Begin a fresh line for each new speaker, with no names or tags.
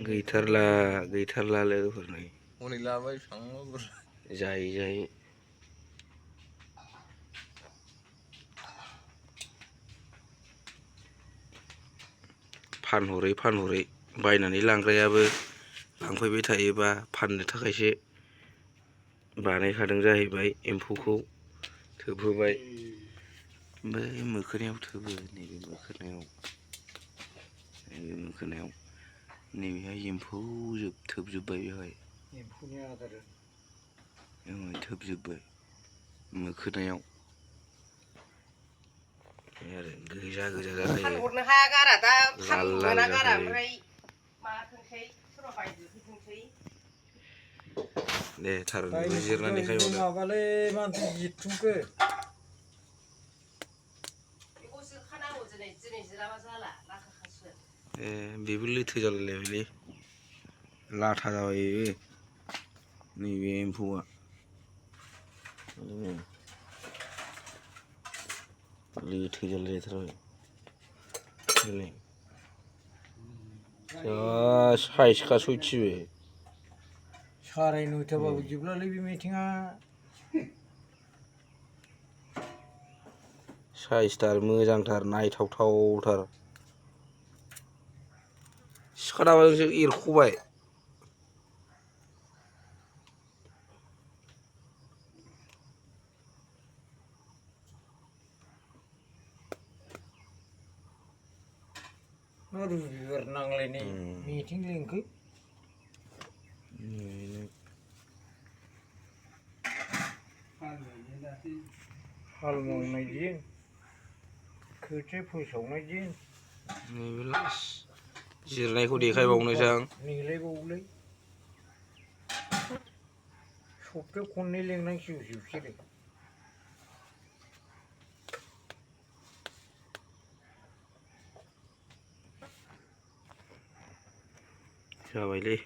गैथारला लोगोफोर नै
हनै लाबाय थांबाय
जायै फानहरै बायनानै लांग्रायाबो लांफैबाय थायोबा फाननो थाखायसो बानायखादों जाहैबाय एम्फौखौ थोबहोबाय ओमफ्राय मोखोनायाव थोबो नैबे मोखोनायाव नैबेहाय एम्फौ थोबजोब्बाय बेवहाय
एम्फौनि आदार
थोबजोब्बाय मोखोनायाव आरो गोजा जाखायो
फानहरनो हाया गारा दा
लाल लाल
फानहरना गारा
जाखायो
ओमफ्राय माथोंसै सोरबा बायदेरफैथोंसै
दे थारुनखौ जिरनानै खायबावदो
माबालै मानसि जिरथुमखो
बेखौ जिरखानांगौ दिनै जिराबा जाला लाथा खासिगोन
बेबो लोथो जालायलायबायलै लाथा जाबाय बेबो नैबे एम्फौआ लोथो जालायलायथारबाय जा साइसखा सयथिबो
साराय नयथाबाबो जोबलालै बे मिटिङा
साइसथार मोजांथार नायथावथावथार सिखा दाबाजोंसो एरख'बाय
बिबार नांलायनाय मिटिं लिंखो हाल मावनाय दिन खोथिया फोसावनाय दिन
नैबे जिरनायखौ देखायबावनोसै आं
नेलायबावोलै सप्तायाव खननै लिंनांसिगौसो बिसोरो
जाबायलै